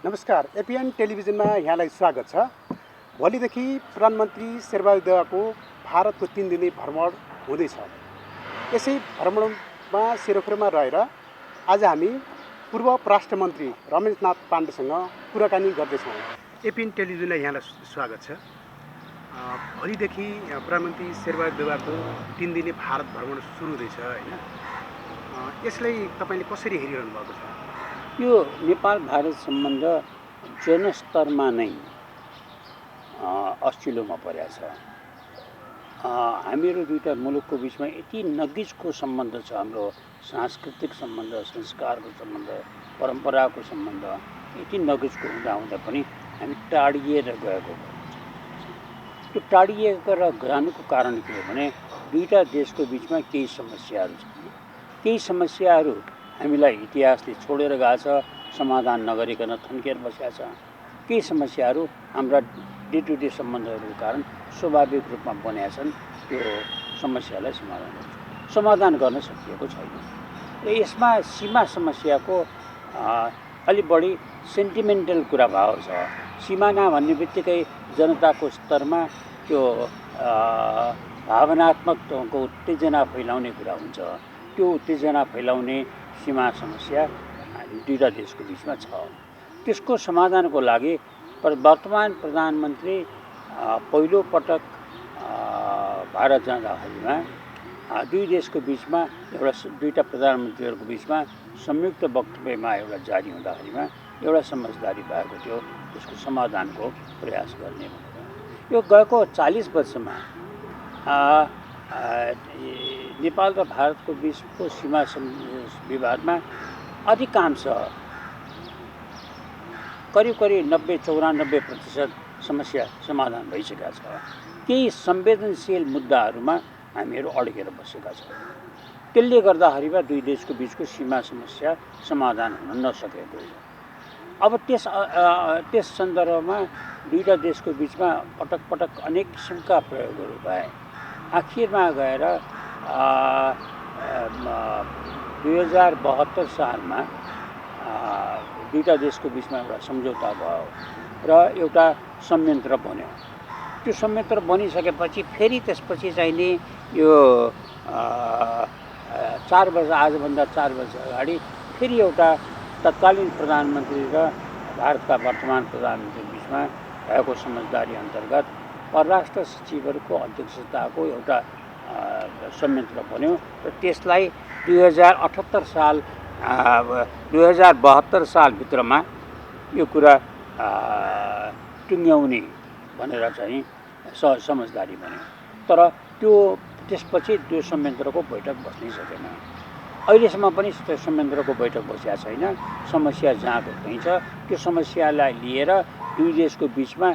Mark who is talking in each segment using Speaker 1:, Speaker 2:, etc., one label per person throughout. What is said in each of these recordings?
Speaker 1: नमस्कार, एपिएन टेलिभिजनमा यहाँलाई स्वागत छ। भोलिदेखि प्रधानमन्त्री शेरबहादुर देउवाको भारतको 3 दिने भ्रमण हुँदैछ। यसै भ्रमणमा सेरोफेरोमा रहेर आज हामी पूर्व राष्ट्रमन्त्री रमेशनाथ पाण्डेसँग कुराकानी गर्दैछौँ। एपिएन टेलिभिजनलाई यहाँलाई स्वागत छ। भोलिदेखि प्रधानमन्त्री शेरबहादुर देउवाको 3 दिने भारत भ्रमण सुरु हुँदैछ हैन। यसलाई तपाईले कसरी हेरिरहनु भएको छ?
Speaker 2: यो नेपाल भारत सम्बन्ध जनस्तरमा नै अस्चिलोमा परेको छ। हामीहरू दुईटा मुलुकको बिचमा यति नजिकको सम्बन्ध छ। हाम्रो सांस्कृतिक सम्बन्ध, संस्कारको सम्बन्ध, परम्पराको सम्बन्ध यति नजिकको हुँदा पनि हामी टाढिएर गएको छ। त्यो टाढिएर जानुको कारण के हो भने दुईटा देशको बिचमा केही समस्याहरू छन्। केही समस्याहरू हामीलाई इतिहासले छोडेर गएको छ, समाधान नगरिकन थन्किएर बसेका छ। केही समस्याहरू हाम्रा डे टु डे सम्बन्धहरूको कारण स्वाभाविक रूपमा बनेका छन्। त्यो समस्यालाई समाधान गर्न सकिएको छैन। र यसमा सीमा समस्याको अलि बढी सेन्टिमेन्टल कुरा भएको छ। सिमाना भन्ने बित्तिकै जनताको स्तरमा त्यो भावनात्मक उत्तेजना फैलाउने कुरा हुन्छ। त्यो उत्तेजना फैलाउने सीमा समस्या दुईटा देशको बिचमा छ। त्यसको समाधानको लागि वर्तमान प्रधानमन्त्री पहिलो पटक भारत जाँदाखेरिमा दुई देशको बिचमा दुईटा प्रधानमन्त्रीहरूको बिचमा संयुक्त वक्तव्यमा एउटा जारी हुँदाखेरिमा एउटा समझदारी भएको थियो, त्यसको समाधानको प्रयास गर्ने भनेर। यो गएको 40 वर्षमा नेपाल र भारतको बिचको सीमा विवादमा अधिकांश करिब 90-94% समस्या समाधान भइसकेका छ। केही संवेदनशील मुद्दाहरूमा हामीहरू अड्केर बसेका छौँ। त्यसले गर्दाखेरिमा दुई देशको बिचको सीमा समस्या समाधान हुन नसकेको हो। अब त्यस सन्दर्भमा दुईटा देशको बिचमा पटक पटक अनेक किसिमका प्रयोगहरू भए। आखिरमा गएर 2072 सालमा दुईटा देशको बिचमा एउटा सम्झौता भयो र एउटा संयन्त्र बन्यो। त्यो संयन्त्र बनिसकेपछि फेरि त्यसपछि चाहिँ नि यो 4 वर्ष आजभन्दा 4 वर्ष अगाडि फेरि एउटा तत्कालीन प्रधानमन्त्री र भारतका वर्तमान प्रधानमन्त्री बिचमा भएको समझदारी अन्तर्गत परराष्ट्र सचिवहरूको अध्यक्षताको एउटा संयन्त्र बन्यो र त्यसलाई 2072 सालभित्रमा यो कुरा टुङ्ग्याउने भनेर चाहिँ समझदारी बन्यो। तर त्यसपछि त्यो संयन्त्रको बैठक बस्नै सकेन। अहिलेसम्म पनि त्यो संयन्त्रको बैठक बसेका छैन। समस्या जहाँको त्यहीँ छ। त्यो समस्यालाई लिएर दुई देशको बिचमा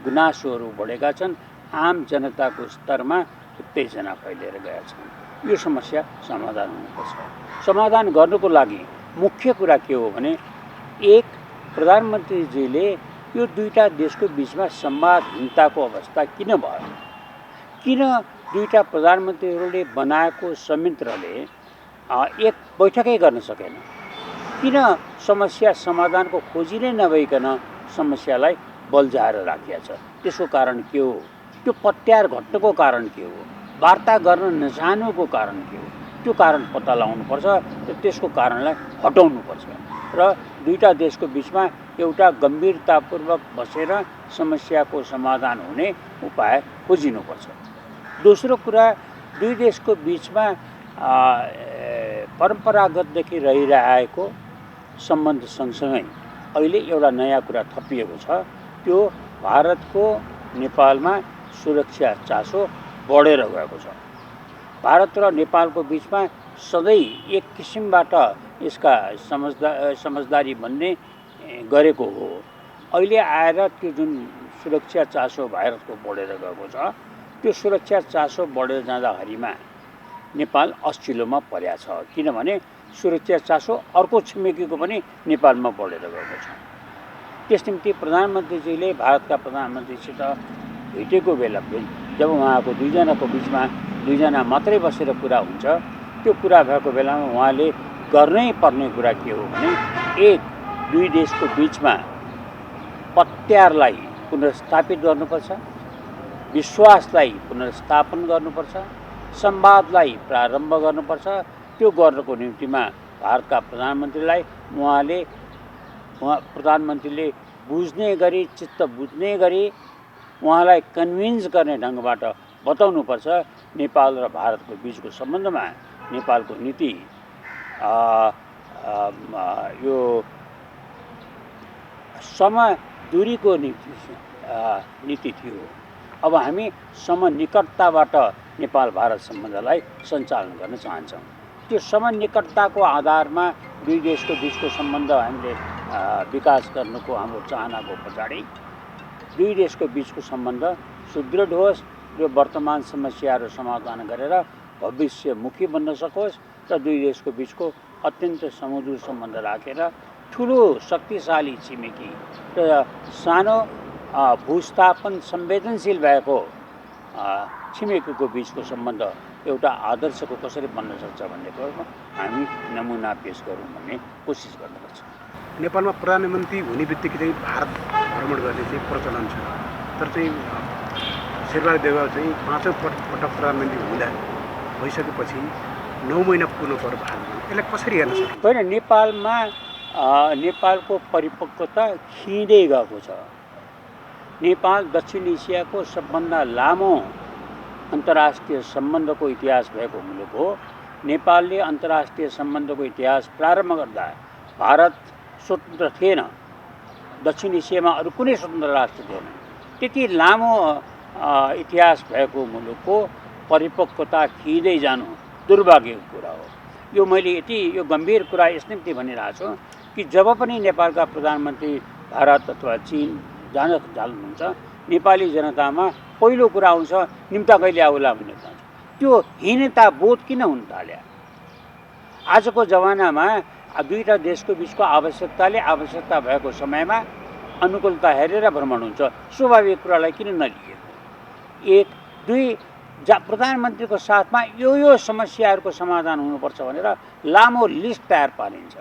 Speaker 2: गुनासोहरू बढेका छन्। आम जनताको स्तरमा उत्तेजना फैलिएर गएका छन्। यो समस्या समाधान हुनुपर्छ। समाधान गर्नुको लागि मुख्य कुरा के हो भने एक प्रधानमन्त्रीजीले यो दुईटा देशको बिचमा संवादहीनताको अवस्था किन भयो, किन दुईटा प्रधानमन्त्रीहरूले बनाएको संयन्त्रले एक बैठकै गर्न सकेन, किन समस्या समाधानको खोजी नै नभइकन समस्यालाई बल्झाएर राखिएको छ, त्यसको कारण के हो, त्यो पत्यार घट्नुको कारण के हो, वार्ता गर्न नचाहनुको कारण के हो, त्यो कारण पत्ता लगाउनुपर्छ र त्यसको कारणलाई हटाउनुपर्छ र दुईटा देशको बिचमा एउटा गम्भीरतापूर्वक बसेर समस्याको समाधान हुने उपाय खोजिनुपर्छ। दोस्रो कुरा, दुई देशको बिचमा परम्परागतदेखि रहिरहेको सम्बन्ध सँगसँगै अहिले एउटा नयाँ कुरा थपिएको छ। त्यो भारतको नेपालमा सुरक्षा चासो बढेर गएको छ। भारत र नेपालको बिचमा सधैँ एक किसिमबाट यसका समझदारी बन्ने गरेको हो। अहिले आएर त्यो जुन सुरक्षा चासो भारतको बढेर गएको छ, त्यो सुरक्षा चासो बढेर जाँदाखेरिमा नेपाल अस्चिलोमा परेको छ। किनभने सुरक्षा चासो अर्को छिमेकीको पनि नेपालमा बढेर गएको छ। त्यस निम्ति प्रधानमन्त्रीजीले भारतका प्रधानमन्त्रीसित भेटेको बेला जब उहाँको दुईजनाको बिचमा दुईजना मात्रै बसेर कुरा हुन्छ, त्यो कुरा भएको बेलामा उहाँले गर्नै पर्ने कुरा के हो भने एक दुई देशको बिचमा पत्यारलाई पुनर्स्थापित गर्नुपर्छ, विश्वासलाई पुनर्स्थापन गर्नुपर्छ, संवादलाई प्रारम्भ गर्नुपर्छ। त्यो गर्नको निम्तिमा भारतका प्रधानमन्त्रीले बुझ्ने गरी, चित्त बुझ्ने गरी उहाँलाई कन्भिन्स गर्ने ढङ्गबाट बताउनुपर्छ। नेपाल र भारतको बिचको सम्बन्धमा नेपालको नीति यो समदूरीको नीति थियो। अब हामी समनिकटताबाट नेपाल भारत सम्बन्धलाई सञ्चालन गर्न चाहन्छौँ। त्यो समनिकटताको आधारमा दुई देशको बिचको सम्बन्ध हामीले विकास गर्नुको हाम्रो चाहनाको पछाडि दुई देशको बिचको सम्बन्ध सुदृढ होस्, यो वर्तमान समस्याहरू समाधान गरेर भविष्यमुखी बन्न सकोस् र दुई देशको बिचको अत्यन्त सुमधुर सम्बन्ध राखेर ठुलो शक्तिशाली छिमेकी र सानो भूस्थापन संवेदनशील भएको छिमेकीको बिचको सम्बन्ध एउटा आदर्शको कसरी बन्न सक्छ भन्ने कुरोमा हामी नमुना पेश गरौँ भन्ने कोसिस गर्नुपर्छ।
Speaker 1: नेपालमा प्रधानमन्त्री हुने बित्तिकै चाहिँ भारत भ्रमण गर्ने चाहिँ प्रचलन छ, तर चाहिँ शेरबहादुर देउवा चाहिँ 5औं पटक प्रधानमन्त्री हुँदा भइसकेपछि 9 महिना पुग्नु पर्यो भारतमा। यसलाई कसरी हेर्न सकिन्छ?
Speaker 2: होइन, नेपालको परिपक्वता खिँदै गएको छ। नेपाल दक्षिण एसियाको सबभन्दा लामो अन्तर्राष्ट्रिय सम्बन्धको इतिहास भएको मुलुक हो। नेपालले अन्तर्राष्ट्रिय सम्बन्धको इतिहास प्रारम्भ गर्दा भारत स्वतन्त्र थिएन, दक्षिण एसियामा अरू कुनै स्वतन्त्र राष्ट्र थिएन। त्यति लामो इतिहास भएको मुलुकको परिपक्वता खिँदै जानु दुर्भाग्यको कुरा हो। मैले यो गम्भीर कुरा यस निम्ति भनिरहेको छु कि जब पनि नेपालका प्रधानमन्त्री भारत अथवा चीन जान थाल्नुहुन्छ, नेपाली जनतामा पहिलो कुरा आउँछ निम्ता कहिले आउला भन्ने कुरा। त्यो हीनता बोध किन हुन थाल्यो? आजको जमानामा दुईटा देशको बिचको आवश्यकता भएको समयमा अनुकूलता हेरेर भ्रमण हुन्छ। स्वाभाविक कुरालाई किन नलिएको? 1, 2 प्रधानमन्त्रीको साथमा यो समस्याहरूको समाधान हुनुपर्छ भनेर लामो लिस्ट तयार पारिन्छ।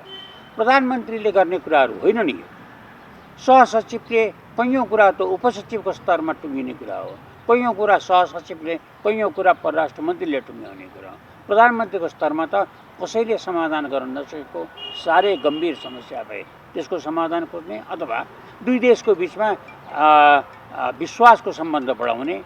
Speaker 2: प्रधानमन्त्रीले गर्ने कुराहरू होइन नि। सहसचिवले कैयौँ कुरा त उपसचिवको स्तरमा टुङ्गिने कुरा हो, कैयौँ कुरा सहसचिवले, कैयौँ कुरा परराष्ट्र मन्त्रीले टुङ्ग्याउने कुरा हो। प्रधानमन्त्रीको स्तरमा त कसैले समाधान गर्न नसकेको साह्रै गम्भीर समस्या भए त्यसको समाधान खोज्ने अथवा दुई देशको बिचमा विश्वासको सम्बन्ध बढाउने,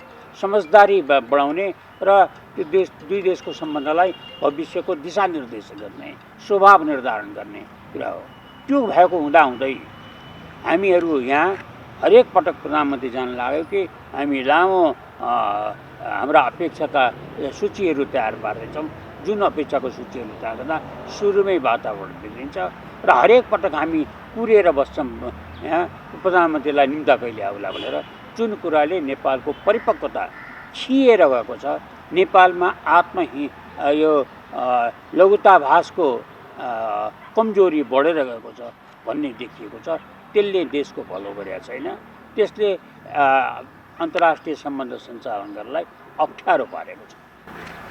Speaker 2: समझदारी बढाउने र त्यो दुई देशको सम्बन्धलाई भविष्यको दिशानिर्देश गर्ने, स्वभाव निर्धारण गर्ने कुरा हो। त्यो भएको हुँदाहुँदै हामीहरू यहाँ हरेक पटक प्रधानमन्त्री जान लाग्यो कि हामी लामो हाम्रा अपेक्षाका सूचीहरू तयार पार्दैछौँ। जुन अपेक्षाको सूचीहरू तयार गर्दा सुरुमै वातावरण बिग्रिन्छ र हरेक पटक हामी कुरेर बस्छौँ यहाँ प्रधानमन्त्रीलाई निम्ता कहिले आउला भनेर। जुन कुराले नेपालको परिपक्वता खिएर गएको छ, नेपालमा यो लघुताभासको कमजोरी बढेर गएको छ भन्ने देखिएको छ। त्यसले देशको भलो गरेका छैन, त्यसले अन्तर्राष्ट्रिय सम्बन्ध सञ्चालन गर्नलाई अप्ठ्यारो पारेको छ।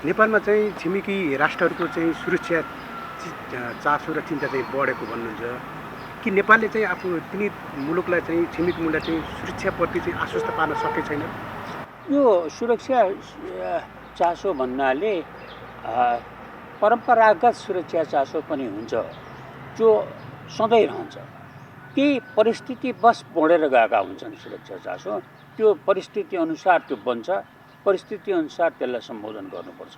Speaker 1: नेपालमा चाहिँ छिमेकी राष्ट्रहरूको चाहिँ सुरक्षा चासो र चिन्ता चाहिँ बढेको भन्नुहुन्छ कि नेपालले चाहिँ तिनी मुलुकलाई चाहिँ छिमेकी मुलुकलाई चाहिँ सुरक्षाप्रति चाहिँ आश्वस्त पार्न सकेको छैन?
Speaker 2: यो सुरक्षा चासो भन्नाले परम्परागत सुरक्षा चासो पनि हुन्छ जो सधैँ रहन्छ। केही परिस्थिति बस बढेर गएका हुन्छन् सुरक्षा चासो, त्यो परिस्थिति अनुसार त्यो बन्छ, परिस्थिति अनुसार त्यसलाई सम्बोधन गर्नुपर्छ।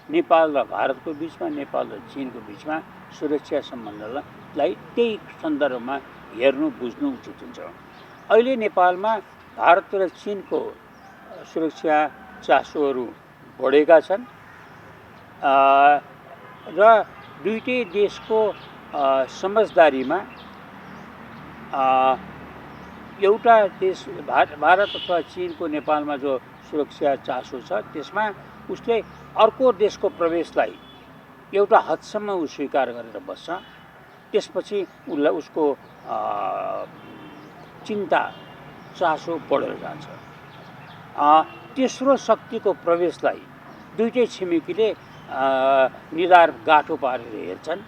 Speaker 2: नेपाल र भारतको बिचमा, नेपाल र चीनको बिचमा सुरक्षा सम्बन्धलाई त्यही सन्दर्भमा हेर्नु बुझ्नु उचित हुन्छ। अहिले नेपालमा भारत र चीनको सुरक्षा चासोहरू बढेका छन् र दुईटै देशको समझदारीमा एउटा देश भारत अथवा चीनको नेपालमा जो सुरक्षा चासो छ त्यसमा उसले अर्को देशको प्रवेशलाई एउटा हदसम्म स्वीकार गरेर बस्छ। त्यसपछि उसको चिन्ता चासो बढेर जान्छ। तेस्रो शक्तिको प्रवेशलाई दुईटै छिमेकीले निधार गाँठो पारेर हेर्छन्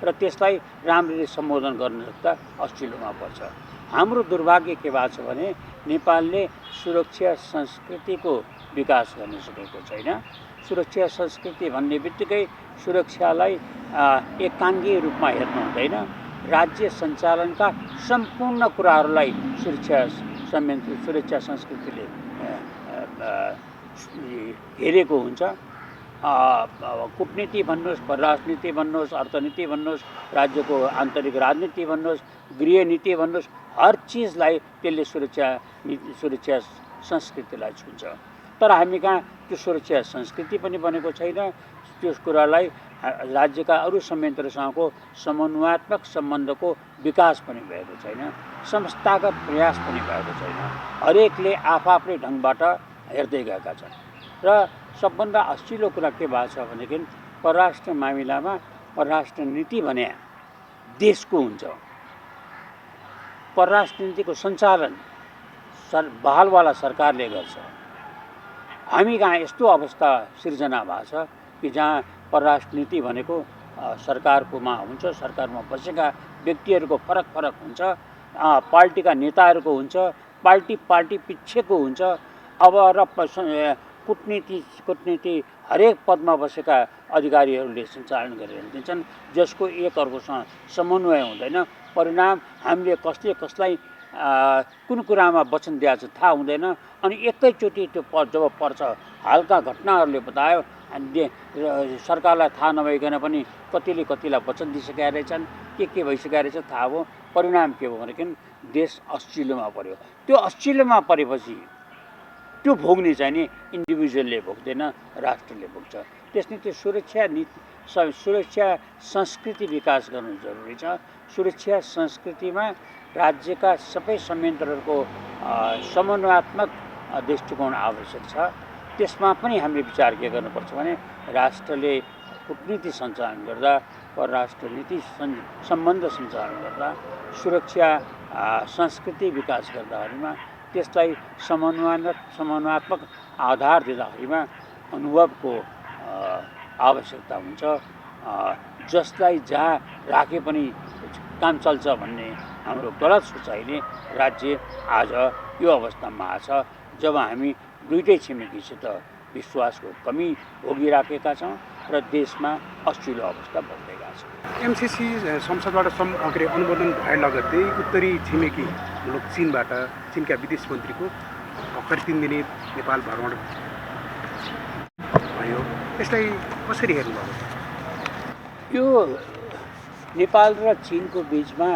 Speaker 2: र त्यसलाई राम्ररी सम्बोधन गर्न सक्दा अस्चिलोमा पर्छ। हाम्रो दुर्भाग्य के भएको छ भने नेपालले सुरक्षा संस्कृतिको विकास गर्न सकेको छैन। सुरक्षा संस्कृति भन्ने बित्तिकै सुरक्षालाई एकाङ्गी रूपमा हेर्नु हुँदैन। राज्य सञ्चालनका सम्पूर्ण कुराहरूलाई सुरक्षा संस्कृतिले हेरेको हुन्छ। कूटनीति भन्नुहोस्, परराष्ट्र भन्नुहोस्, अर्थनीति भन्नुहोस्, राज्यको आन्तरिक राजनीति भन्नुहोस्, गृहनीति भन्नुहोस्, हर चिजलाई त्यसले सुरक्षा संस्कृतिलाई छुन्छ। तर हामी कहाँ त्यो सुरक्षा संस्कृति पनि बनेको छैन। त्यस कुरालाई राज्यका अरू संयन्त्रसँगको समन्वयात्मक सम्बन्धको विकास पनि भएको छैन। संस्थागत प्रयास पनि भएको छैन। हरेकले आफआफ्नै ढङ्गबाट हेर्दै गएका छन्। र सबभन्दा अस्चिलो कुरा के भएको छ भनेदेखि परराष्ट्र मामिलामा परराष्ट्र नीति भने देशको हुन्छ। परराष्ट्र नीतिको सञ्चालन बहालवाला सरकारले गर्छ। हामी कहाँ यस्तो अवस्था सिर्जना भएको छ कि जहाँ परराष्ट्र नीति भनेको सरकारकोमा हुन्छ, सरकारमा बसेका व्यक्तिहरूको फरक हुन्छ, पार्टीका नेताहरूको हुन्छ, पार्टी पिच्छेको हुन्छ। अब र कूटनीति हरेक पदमा बसेका अधिकारीहरूले सञ्चालन गरेर दिन्छन्, जसको एक अर्कोसँग समन्वय हुँदैन। परिणाम हामीले कसले कसलाई कुन कुरामा वचन दिएको छ थाहा हुँदैन। अनि एकैचोटि त्यो जब पर्छ, हालका घटनाहरूले बतायो, सरकारलाई थाहा नभइकन पनि कतिलाई वचन दिइसकेका रहेछन्, के भइसकेका रहेछ थाहा भयो। परिणाम के भयो भनेदेखि देश अस्चिलोमा पर्यो। त्यो अस्चिलोमा परेपछि त्यो भोग्ने चाहिँ नि इन्डिभिजुअलले भोग्दैन, राष्ट्रले भोग्छ। त्यसले त्यो सुरक्षा संस्कृति विकास गर्नु जरुरी छ। सुरक्षा संस्कृतिमा राज्यका सबै संयन्त्रहरूको समन्वयात्मक दृष्टिकोण आवश्यक छ। त्यसमा पनि हामीले विचार के गर्नुपर्छ भने राष्ट्रले कूटनीति सञ्चालन गर्दा, परराष्ट्र नीति सम्बन्ध सञ्चालन गर्दा, सुरक्षा संस्कृति विकास गर्दाखेरिमा त्यसलाई समन्वयात्मक आधार दिँदाखेरिमा अनुभवको आवश्यकता हुन्छ। जसलाई जहाँ राखे पनि काम चल्छ भन्ने हाम्रो गलत सोचाइले राज्य आज यो अवस्थामा आछ जब हामी दुईटै छिमेकीसित विश्वासको कमी भोगिराखेका छौँ र देशमा अस्चिलो अवस्था बढ्दैगा छ।
Speaker 1: एमसिसी संसदबाट अनुमोदन भए लगत्तै उत्तरी छिमेकी मुलुक चीनका विदेश मन्त्रीको भर्खर 3 दिने नेपाल भ्रमण भयो। यसलाई कसरी हेर्नुभयो?
Speaker 2: यो नेपाल र चीनको बीचमा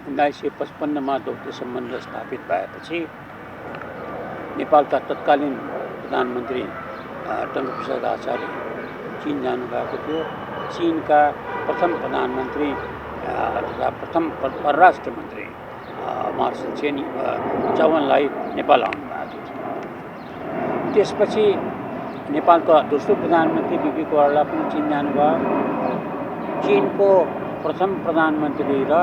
Speaker 2: 1955मा दौत्य सम्बन्ध स्थापित भएपछि नेपालका तत्कालीन प्रधानमन्त्री टङ्कप्रसाद आचार्य चीन जानुभएको थियो। चीनका प्रथम प्रधानमन्त्री तथा प्रथम परराष्ट्र मन्त्री मार्सल चाउनलाई नेपाल आउनुभएको थियो। त्यसपछि नेपालका दोस्रो प्रधानमन्त्री बिपी कोइराला पनि चीन जानुभयो। चीनको प्रथम प्रधानमन्त्री र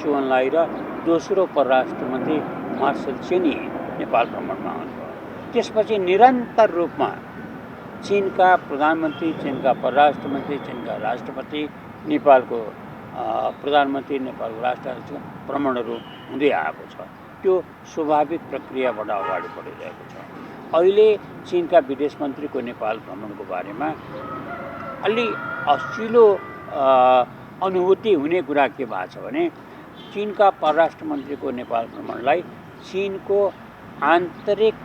Speaker 2: चाउनलाई र दोस्रो परराष्ट्र मन्त्री मार्सल चेनी नेपाल भ्रमणमा आउनुभयो। त्यसपछि निरन्तर रूपमा चीनका प्रधानमन्त्री, चीनका परराष्ट्र मन्त्री, चीनका राष्ट्रपति, नेपालको प्रधानमन्त्री, नेपालको राष्ट्रपतिको भ्रमणहरू हुँदै आएको छ। त्यो स्वाभाविक प्रक्रियाबाट अगाडि बढिरहेको छ। अहिले चीनका विदेश मन्त्रीको नेपाल भ्रमणको बारेमा अलि अस्चिलो अनुभूति हुने कुरा के भएको छ भने चीनका परराष्ट्र मन्त्रीको नेपाल भ्रमणलाई चीनको आन्तरिक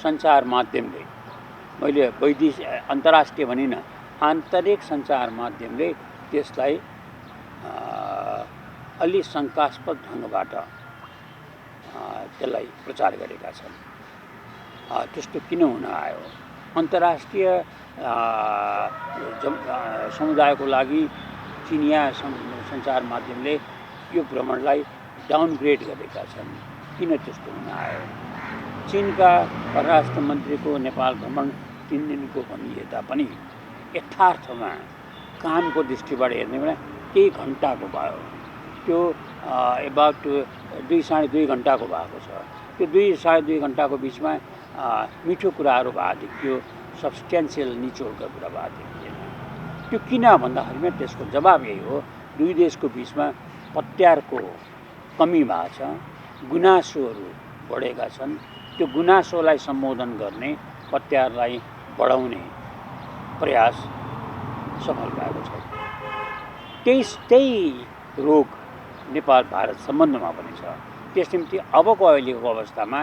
Speaker 2: सञ्चार माध्यमले, मैले वैदेशिक अन्तर्राष्ट्रिय भनिनँ, आन्तरिक सञ्चार माध्यमले त्यसलाई अलि शङ्कास्पद ढङ्गबाट त्यसलाई प्रचार गरेका छन्। त्यस्तो किन हुन आयो? अन्तर्राष्ट्रिय समुदायको लागि चिनिया सञ्चार माध्यमले यो भ्रमणलाई डाउनग्रेड गरेका छन्। किन त्यस्तो हुन आयो? चीनका परराष्ट्र मन्त्रीको नेपाल भ्रमण 3 दिनको भनिए तापनि यथार्थमा कामको दृष्टिबाट हेर्ने भने केही घन्टाको भयो। त्यो एबाउट 2-2.5 घन्टाको भएको छ। त्यो 2-2.5 घन्टाको बिचमा मिठो कुराहरू भएको देखियो, सब्सटेन्सियल निचोडका कुरा भएको देखिएन। त्यो किन भन्दाखेरिमा त्यसको जवाब यही हो, दुई देशको बिचमा पत्यारको कमी भएको छ, गुनासोहरू बढेका छन्। त्यो गुनासोलाई सम्बोधन गर्ने, पत्यारलाई बढाउने प्रयास सफल भएको छ। त्यही रोग नेपाल भारत सम्बन्धमा पनि छ। त्यस निम्ति अबको अहिलेको अवस्थामा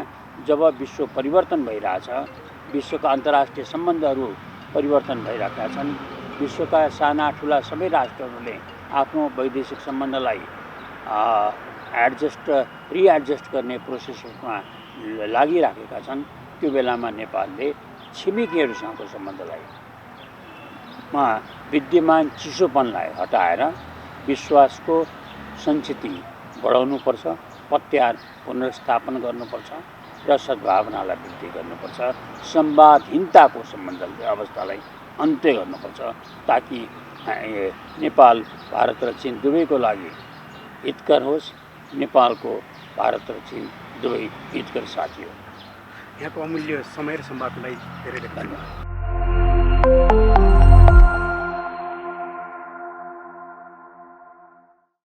Speaker 2: जब विश्व परिवर्तन भइरहेछ, विश्वका अन्तर्राष्ट्रिय सम्बन्धहरू परिवर्तन भइरहेका छन्, विश्वका साना ठुला सबै राष्ट्रहरूले आफ्नो वैदेशिक सम्बन्धलाई रिएडजस्ट गर्ने प्रोसेसमा लागिराखेका छन्, त्यो बेलामा नेपालले छिमेकीहरूसँगको सम्बन्धलाई विद्यमान चिसोपनलाई हटाएर विश्वासको सञ्चिति बढाउनुपर्छ, पत्यार पुनर्स्थापन गर्नुपर्छ र सद्भावनालाई वृद्धि गर्नुपर्छ, संवादहीनताको सम्बन्ध अवस्थालाई अन्त्य गर्नुपर्छ, ताकि नेपाल भारत र चीन दुवैको लागि हितकर होस्। नेपालको भारत र चीन दुवै हितकर साथी हो।
Speaker 1: यहाँको अमूल्य समय र संवादलाई धेरै धेरै धन्यवाद।